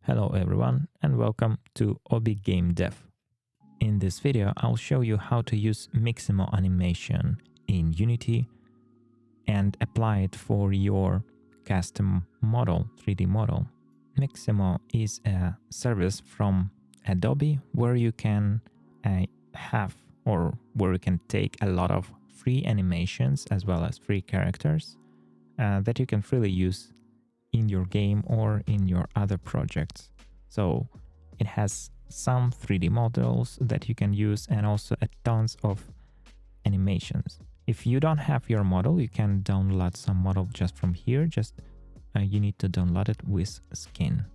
Hello everyone and welcome to Obi Game Dev. In this video, I'll show you how to use Mixamo animation in Unity and apply it for your custom model, 3D model. Mixamo is a service from Adobe where you can take a lot of free animations as well as free characters that you can freely use in your game or in your other projects. So it has some 3D models that you can use and also a tons of animations. If you don't have your model, you can download some model just from here. You need to download it with skin.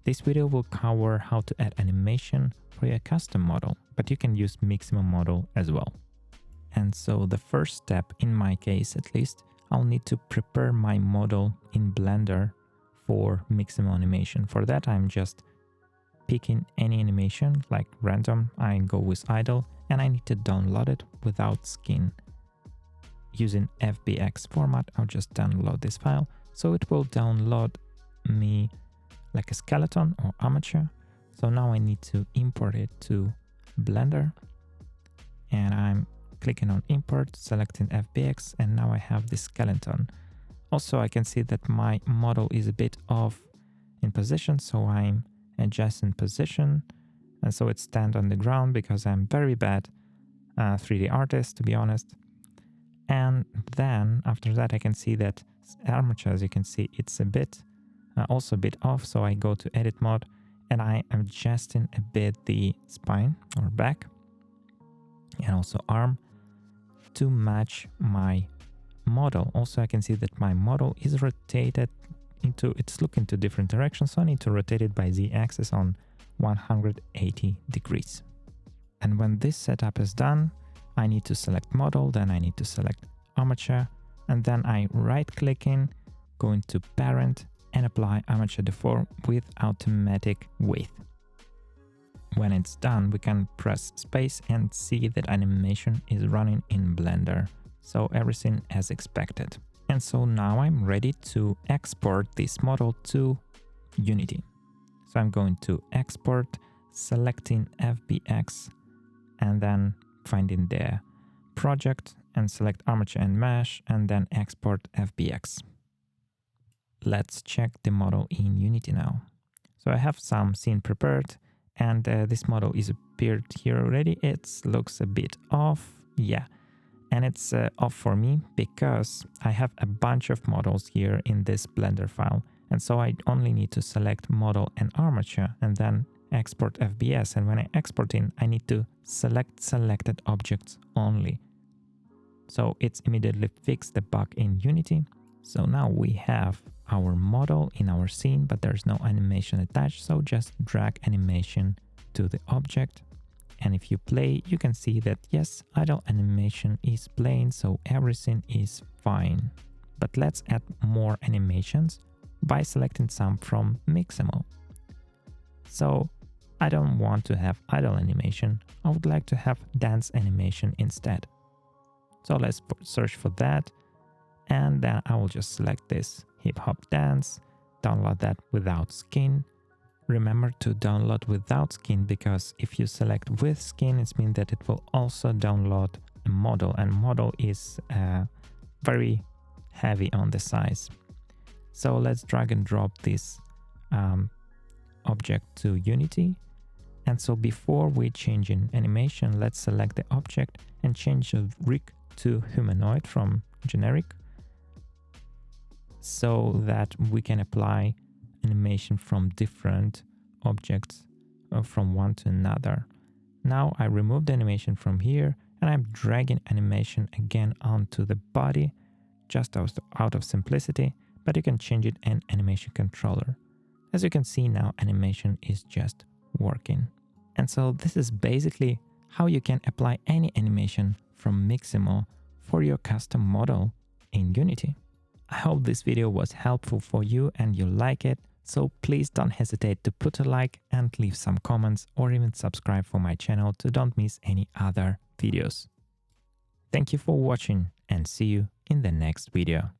This video will cover how to add animation for your custom model, but you can use Mixamo model as well. And so the first step, in my case at least, I'll need to prepare my model in Blender for Mixamo animation. For that, I'm just picking any animation, like random. I go with idle, and I need to download it without skin. Using FBX format, I'll just download this file. So it will download me like a skeleton or armature. So now I need to import it to Blender, and I'm clicking on import, selecting FBX, and now I have this skeleton. Also, I can see that my model is a bit off in position, so I'm adjusting position, and so it stands on the ground because I'm very bad 3D artist, to be honest. And then after that, I can see that armature, as you can see, it's a bit also a bit off. So I go to edit mode and I am adjusting a bit the spine or back and also arm to match my model. Also, I can see that my model is rotated it's looking to different directions, so I need to rotate it by Z-axis on 180 degrees. And when this setup is done, I need to select model, then I need to select armature, and then I right-clicking, go into parent and apply armature deform with automatic width. When it's done, we can press space and see that animation is running in Blender. So everything as expected. And so now I'm ready to export this model to Unity. So I'm going to export, selecting FBX, and then finding the project and select armature and mesh, and then export FBX. Let's check the model in Unity now. So I have some scene prepared, and this model is appeared here already. It looks a bit off, yeah. And it's off for me because I have a bunch of models here in this Blender file. And so I only need to select model and armature and then export FBS. And when I export in, I need to select selected objects only. So it's immediately fixed the bug in Unity. So now we have our model in our scene, but there's no animation attached. So just drag animation to the object. And if you play, you can see that yes, idle animation is playing, so everything is fine. But let's add more animations by selecting some from Mixamo. So I don't want to have idle animation. I would like to have dance animation instead. So let's search for that. And then I will just select this hip hop dance, download that without skin. Remember to download without skin, because if you select with skin, it means that it will also download a model, and model is very heavy on the size. So let's drag and drop this object to Unity. And so before we change in animation, let's select the object and change the rig to humanoid from generic, so that we can apply animation from different objects from one to another. Now I remove the animation from here and I'm dragging animation again onto the body, just out of simplicity, but you can change it in animation controller. As you can see now, animation is just working. And so this is basically how you can apply any animation from Mixamo for your custom model in Unity. I hope this video was helpful for you and you like it. So please don't hesitate to put a like and leave some comments, or even subscribe for my channel to don't miss any other videos. Thank you for watching and see you in the next video.